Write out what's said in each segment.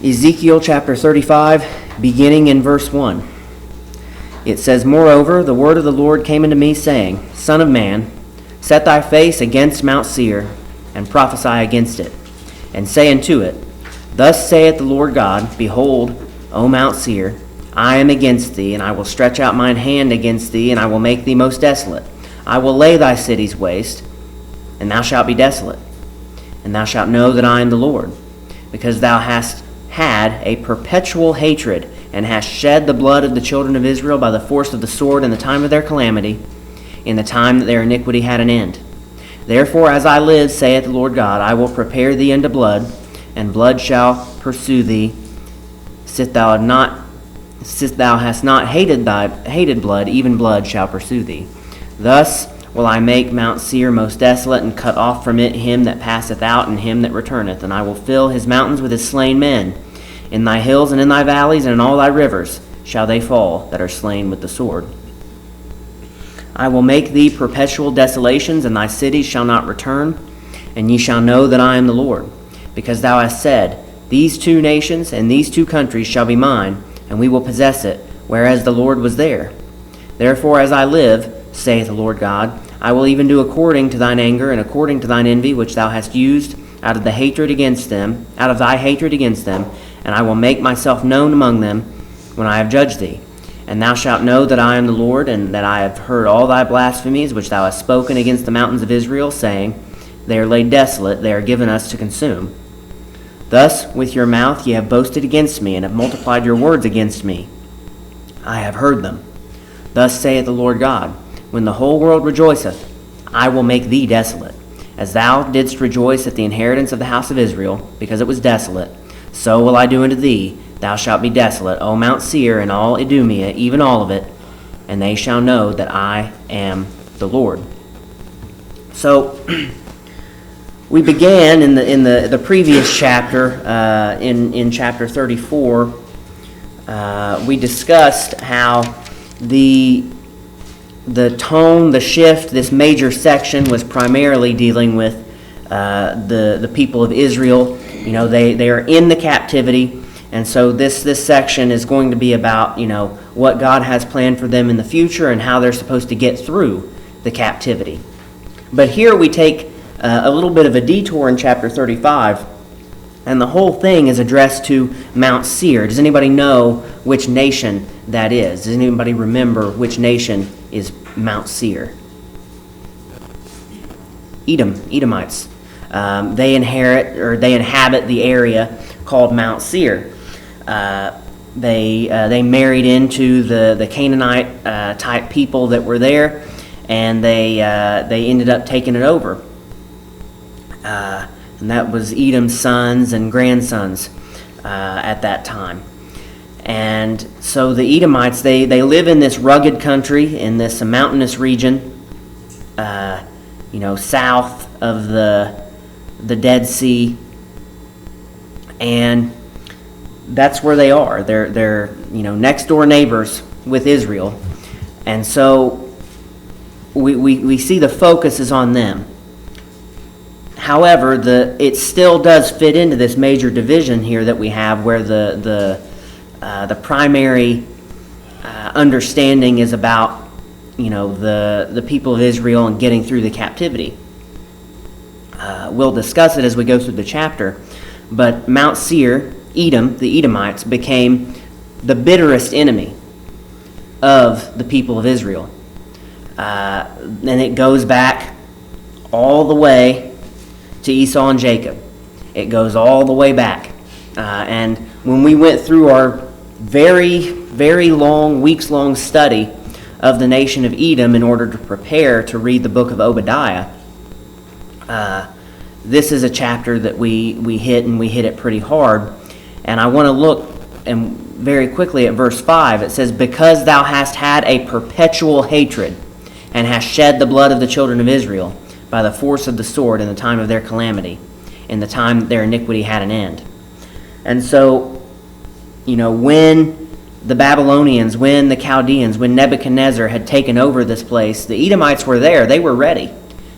Ezekiel chapter 35, beginning in verse 1. It says, "Moreover, the word of the Lord came unto me, saying, Son of man, set thy face against Mount Seir, and prophesy against it, and say unto it, Thus saith the Lord God, Behold, O Mount Seir, I am against thee, and I will stretch out mine hand against thee, and I will make thee most desolate. I will lay thy cities waste, and thou shalt be desolate. And thou shalt know that I am the Lord, because thou hast had a perpetual hatred, and hast shed the blood of the children of Israel by the force of the sword in the time of their calamity, in the time that their iniquity had an end. Therefore, as I live, saith the Lord God, I will prepare thee unto blood, and blood shall pursue thee. Sith thou hast not hated blood, even blood shall pursue thee. Thus will I make Mount Seir most desolate, and cut off from it him that passeth out, and him that returneth. And I will fill his mountains with his slain men. In thy hills and in thy valleys and in all thy rivers shall they fall that are slain with the sword. I will make thee perpetual desolations, and thy cities shall not return. And ye shall know that I am the Lord, because thou hast said, These two nations and these two countries shall be mine, and we will possess it, whereas the Lord was there. Therefore, as I live, saith the Lord God, I will even do according to thine anger and according to thine envy, which thou hast used out of thy hatred against them, and I will make myself known among them when I have judged thee. And thou shalt know that I am the Lord, and that I have heard all thy blasphemies which thou hast spoken against the mountains of Israel, saying, They are laid desolate, they are given us to consume. Thus with your mouth ye have boasted against me, and have multiplied your words against me. I have heard them. Thus saith the Lord God, When the whole world rejoiceth, I will make thee desolate. As thou didst rejoice at the inheritance of the house of Israel, because it was desolate, so will I do unto thee. Thou shalt be desolate, O Mount Seir, and all Idumea, even all of it, and they shall know that I am the Lord." So we began in the previous chapter, in chapter 34. We discussed how the tone, the shift, this major section was primarily dealing with the people of Israel. You know, they are in the captivity, and so this section is going to be about, you know, what God has planned for them in the future and how they're supposed to get through the captivity. But here we take a little bit of a detour in chapter 35, and the whole thing is addressed to Mount Seir. Does anybody know which nation that is? Does anybody remember which nation is Mount Seir? Edomites. They inhabit the area called Mount Seir. They married into the Canaanite type people that were there, and they ended up taking it over. And that was Edom's sons and grandsons at that time. And so the Edomites, they live in this rugged country, in this mountainous region, south of the Dead Sea, and that's where they are. They're next door neighbors with Israel, and so we see the focus is on them. However, it still does fit into this major division here that we have, where the primary understanding is about the people of Israel and getting through the captivity. We'll discuss it as we go through the chapter, but Mount Seir, Edom, the Edomites, became the bitterest enemy of the people of Israel. And it goes back all the way to Esau and Jacob. It goes all the way back. And when we went through our very, very long, weeks-long study of the nation of Edom in order to prepare to read the book of Obadiah, this is a chapter that we hit, and we hit it pretty hard. And I want to look very quickly at verse 5. It says, "Because thou hast had a perpetual hatred, and hast shed the blood of the children of Israel by the force of the sword in the time of their calamity, in the time that their iniquity had an end." And so, when the Babylonians, when the Chaldeans, when Nebuchadnezzar had taken over this place, the Edomites were there. They were ready.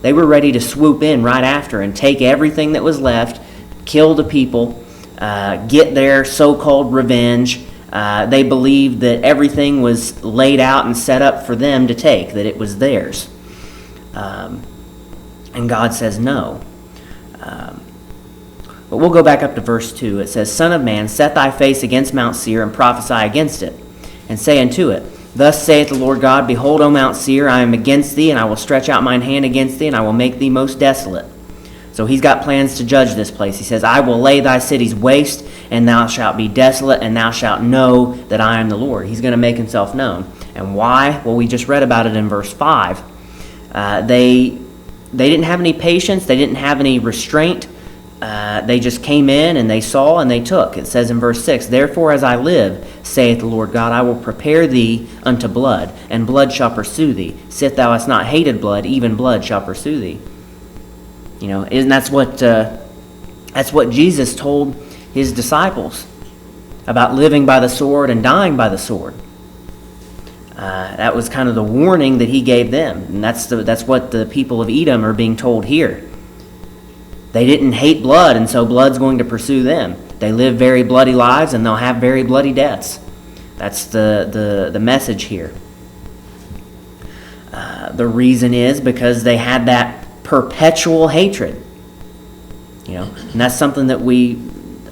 They were ready to swoop in right after and take everything that was left, kill the people, get their so-called revenge. They believed that everything was laid out and set up for them to take, that it was theirs. And God says no. But we'll go back up to verse 2. It says, Son of man, set thy face against Mount Seir, and prophesy against it, and say unto it, Thus saith the Lord God, Behold, O Mount Seir, I am against thee, and I will stretch out mine hand against thee, and I will make thee most desolate. So he's got plans to judge this place. He says, I will lay thy cities waste, and thou shalt be desolate, and thou shalt know that I am the Lord. He's going to make himself known. And why? Well, we just read about it in verse 5. They didn't have any patience. They didn't have any restraint. They just came in and they saw and they took. It says in verse 6, Therefore as I live, saith the Lord God, I will prepare thee unto blood, and blood shall pursue thee. Sith thou hast not hated blood, even blood shall pursue thee. And that's what Jesus told his disciples about living by the sword and dying by the sword. That was kind of the warning that he gave them, and that's what the people of Edom are being told here. They didn't hate blood, and so blood's going to pursue them. They live very bloody lives, and they'll have very bloody deaths. That's the message here. The reason is because they had that perpetual hatred. And that's something that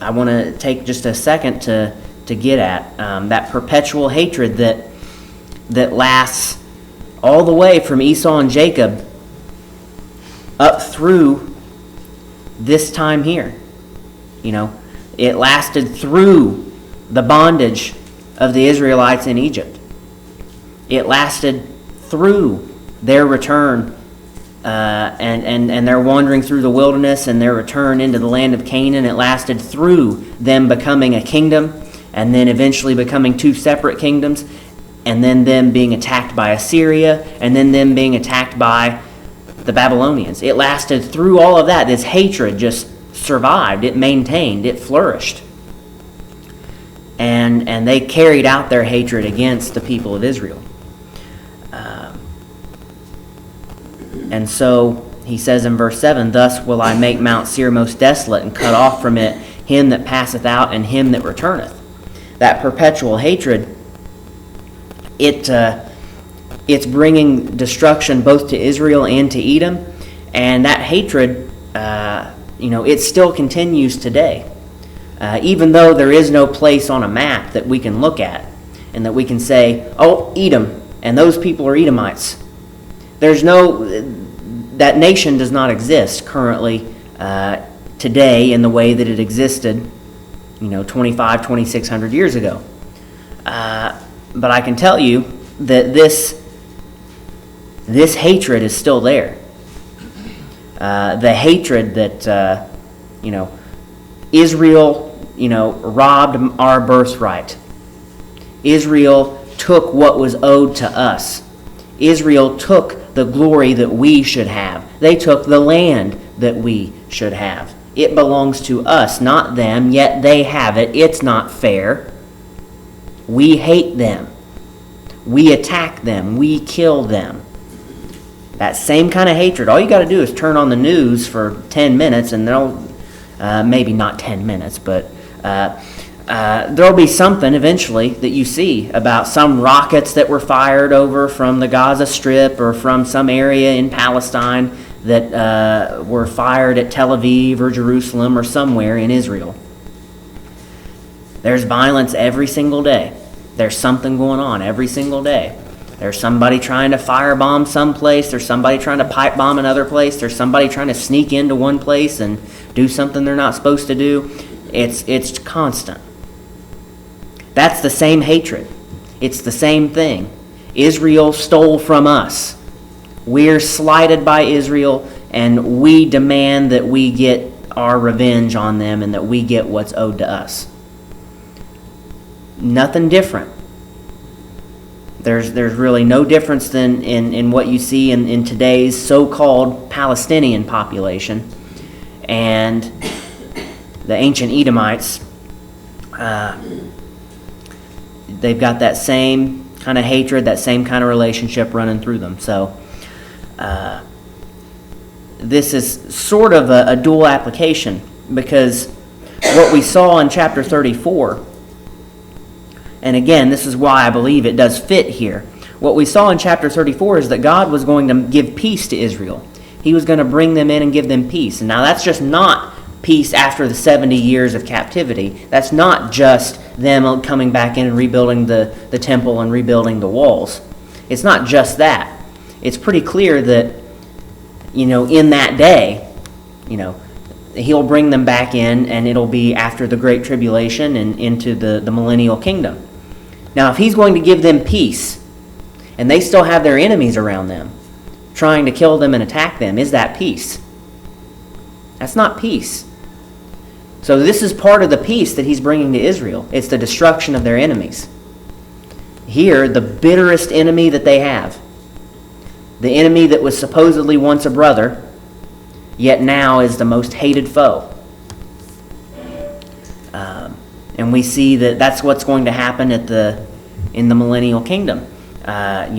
I want to take just a second to get at. That perpetual hatred that lasts all the way from Esau and Jacob up through this time here. It lasted through the bondage of the Israelites in Egypt. It lasted through their return and their wandering through the wilderness and their return into the land of Canaan. It lasted through them becoming a kingdom and then eventually becoming two separate kingdoms, and then them being attacked by Assyria, and then them being attacked by the Babylonians. It lasted through all of that. This hatred just survived. It maintained. It flourished. And they carried out their hatred against the people of Israel. And so he says in verse 7, Thus will I make Mount Seir most desolate, and cut off from it him that passeth out, and him that returneth. That perpetual hatred, it's bringing destruction both to Israel and to Edom, and that hatred, it still continues today. Even though there is no place on a map that we can look at and that we can say, oh, Edom, and those people are Edomites. That nation does not exist currently today in the way that it existed, 2,600 years ago. But I can tell you that this hatred is still there. The hatred that, Israel, robbed our birthright. Israel took what was owed to us. Israel took the glory that we should have. They took the land that we should have. It belongs to us, not them, yet they have it. It's not fair. We hate them. We attack them. We kill them. That same kind of hatred. All you got to do is turn on the news for 10 minutes and they'll, maybe not 10 minutes, but there'll be something eventually that you see about some rockets that were fired over from the Gaza Strip or from some area in Palestine that were fired at Tel Aviv or Jerusalem or somewhere in Israel. There's violence every single day. There's something going on every single day. There's somebody trying to firebomb someplace. There's somebody trying to pipe bomb another place. There's somebody trying to sneak into one place and do something they're not supposed to do. It's constant. That's the same hatred. It's the same thing. Israel stole from us. We're slighted by Israel, and we demand that we get our revenge on them and that we get what's owed to us. Nothing different. There's really no difference than in what you see in today's so-called Palestinian population and the ancient Edomites. They've got that same kind of hatred, that same kind of relationship running through them. So this is sort of a dual application, because What we saw in chapter 34, and again, this is why I believe it does fit here. What we saw in chapter 34 is that God was going to give peace to Israel. He was going to bring them in and give them peace. And now that's just not peace after the 70 years of captivity. That's not just them coming back in and rebuilding the temple and rebuilding the walls. It's not just that. It's pretty clear that, in that day, he'll bring them back in, and it'll be after the Great Tribulation and into the millennial kingdom. Now, if he's going to give them peace, and they still have their enemies around them, trying to kill them and attack them, is that peace? That's not peace. So this is part of the peace that he's bringing to Israel. It's the destruction of their enemies. Here, the bitterest enemy that they have, the enemy that was supposedly once a brother, yet now is the most hated foe. And we see that that's what's going to happen in the millennial kingdom. At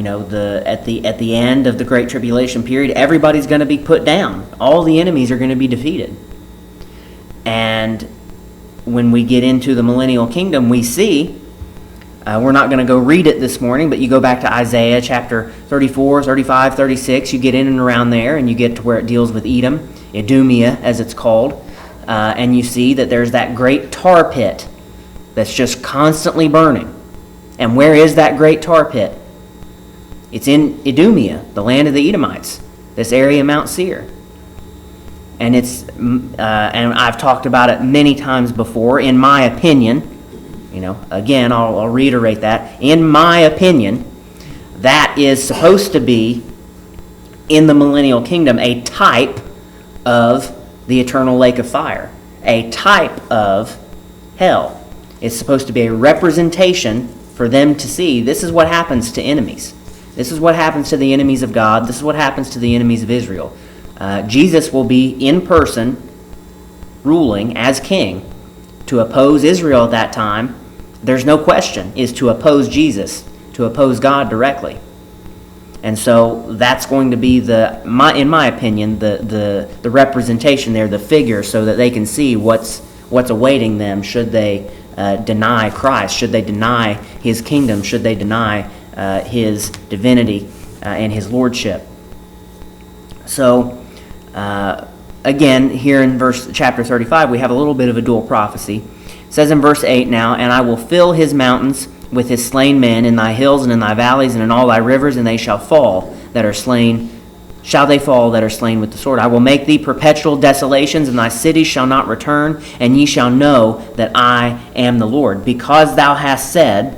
the end of the Great Tribulation period, everybody's going to be put down. All the enemies are going to be defeated. And when we get into the millennial kingdom, we see, we're not going to go read it this morning, but you go back to Isaiah chapter 34, 35, 36, you get in and around there, and you get to where it deals with Edom, Idumea as it's called, and you see that there's that great tar pit that's just constantly burning. And where is that great tar pit? It's in Idumea, the land of the Edomites, this area of Mount Seir. And and I've talked about it many times before. In my opinion, again, I'll reiterate that. In my opinion, that is supposed to be, in the millennial kingdom, a type of the eternal lake of fire, a type of hell. It's supposed to be a representation for them to see this is what happens to enemies. This is what happens to the enemies of God. This is what happens to the enemies of Israel. Jesus will be in person, ruling as king, to oppose Israel at that time. There's no question, is to oppose Jesus, to oppose God directly. And so that's going to be in my opinion, the representation there, the figure, so that they can see what's awaiting them should they deny Christ, should they deny his kingdom, should they deny his divinity and his lordship. So, again, here in chapter 35, we have a little bit of a dual prophecy. It says in verse 8 now, "And I will fill his mountains with his slain men, in thy hills and in thy valleys and in all thy rivers, and they shall fall that are slain. Shall they fall that are slain with the sword? I will make thee perpetual desolations, and thy cities shall not return, and ye shall know that I am the Lord. Because thou hast said,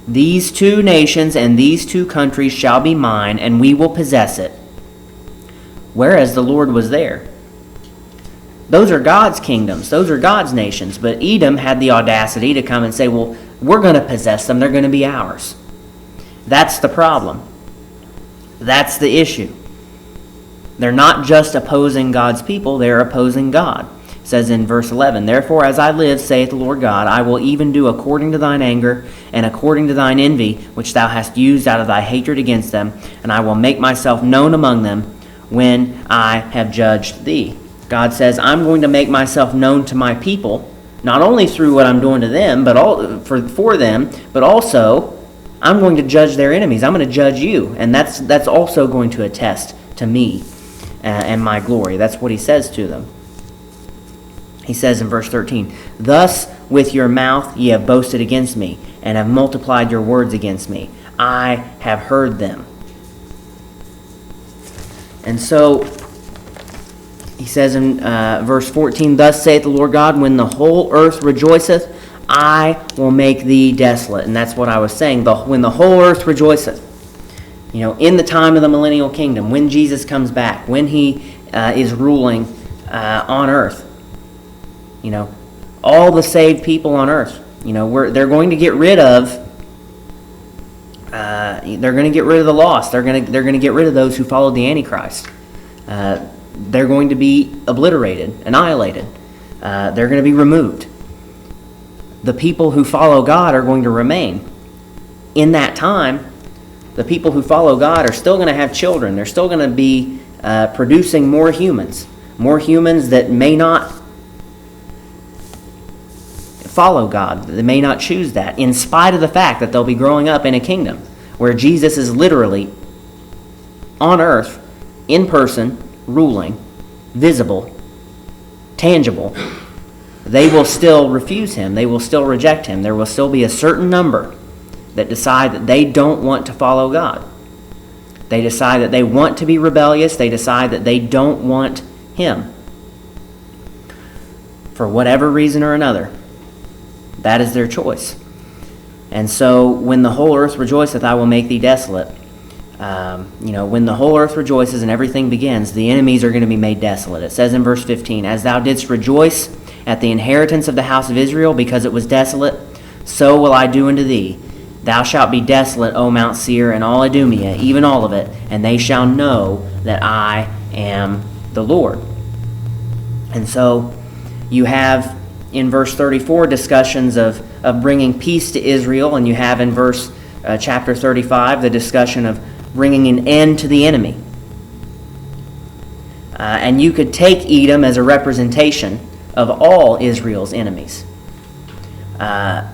these two nations and these two countries shall be mine, and we will possess it. Whereas the Lord was there." Those are God's kingdoms. Those are God's nations. But Edom had the audacity to come and say, well, we're going to possess them. They're going to be ours. That's the problem. That's the issue. They're not just opposing God's people. They're opposing God. It says in verse 11, "Therefore, as I live, saith the Lord God, I will even do according to thine anger and according to thine envy, which thou hast used out of thy hatred against them, and I will make myself known among them when I have judged thee." God says, I'm going to make myself known to my people, not only through what I'm doing to them, but for them, but also I'm going to judge their enemies. I'm going to judge you, and that's also going to attest to me and my glory. That's what he says to them. He says in verse 13, "Thus with your mouth ye have boasted against me, and have multiplied your words against me. I have heard them." And so he says in verse 14, "Thus saith the Lord God, when the whole earth rejoiceth, I will make thee desolate." And that's what I was saying. When the whole earth rejoiceth, in the time of the millennial kingdom, when Jesus comes back, when he is ruling on earth, all the saved people on earth, they're going to get rid of. They're going to get rid of the lost. They're going to get rid of those who followed the Antichrist. They're going to be obliterated, annihilated. They're going to be removed. The people who follow God are going to remain. In that time, the people who follow God are still going to have children. They're still going to be producing more humans that may not follow God. They may not choose that, in spite of the fact that they'll be growing up in a kingdom where Jesus is literally on earth, in person, ruling, visible, tangible. They will still refuse him. They will still reject him. There will still be a certain number that decide that they don't want to follow God. They decide that they want to be rebellious. They decide that they don't want him. For whatever reason or another, that is their choice. And so when the whole earth rejoiceth, I will make thee desolate. When the whole earth rejoices and everything begins, the enemies are going to be made desolate. It says in verse 15, as thou didst rejoice at the inheritance of the house of Israel, because it was desolate, so will I do unto thee. Thou shalt be desolate, O Mount Seir, and all Idumea, even all of it, and they shall know that I am the Lord. And so you have in verse 34 discussions of bringing peace to Israel, and you have in chapter 35 the discussion of bringing an end to the enemy. And you could take Edom as a representation of all Israel's enemies. At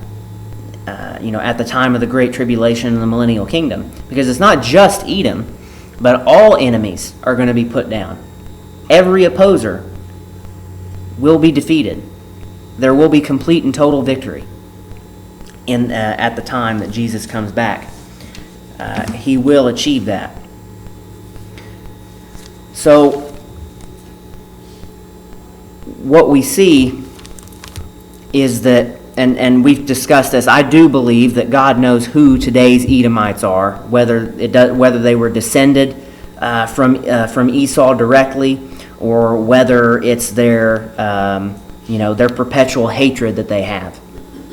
the time of the Great Tribulation and the Millennial Kingdom. Because it's not just Edom, but all enemies are going to be put down. Every opposer will be defeated. There will be complete and total victory at the time that Jesus comes back. He will achieve that. So, what we see is that, and we've discussed this, I do believe that God knows who today's Edomites are, whether they were descended from Esau directly, or whether it's their perpetual hatred that they have.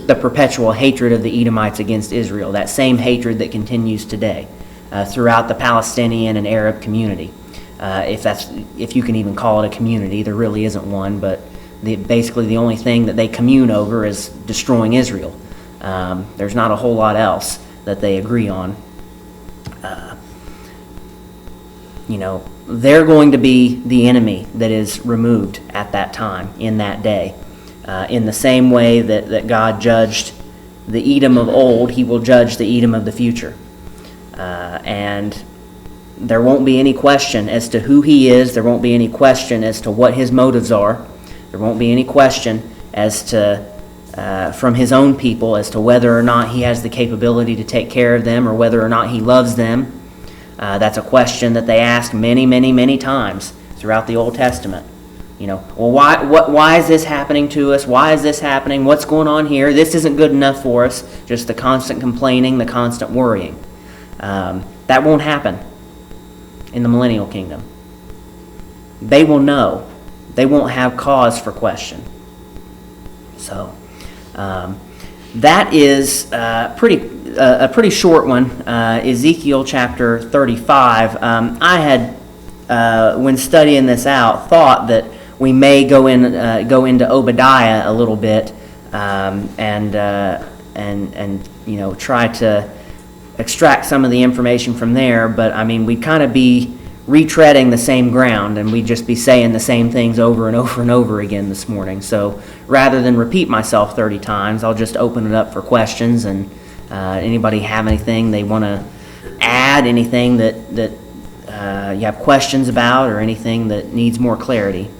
The perpetual hatred of the Edomites against Israel, that same hatred that continues today throughout the Palestinian and Arab community. If you can even call it a community, there really isn't one, but basically the only thing that they commune over is destroying Israel. There's not a whole lot else that they agree on. They're going to be the enemy that is removed at that time, in that day. In the same way that God judged the Edom of old, he will judge the Edom of the future. And there won't be any question as to who he is. There won't be any question as to what his motives are. There won't be any question as to, from his own people, as to whether or not he has the capability to take care of them or whether or not he loves them. That's a question that they ask many, many, many times throughout the Old Testament. Why is this happening to us? Why is this happening? What's going on here? This isn't good enough for us. Just the constant complaining, the constant worrying. That won't happen in the millennial kingdom. They will know. They won't have cause for question. So, that is a pretty short one. Ezekiel chapter 35. I had, when studying this out, thought that we may go into Obadiah a little bit, and try to extract some of the information from there. But I mean, we'd kind of be retreading the same ground, and we'd just be saying the same things over and over and over again this morning. So rather than repeat myself 30 times, I'll just open it up for questions, and anybody have anything they want to anything that you have questions about or anything that needs more clarity.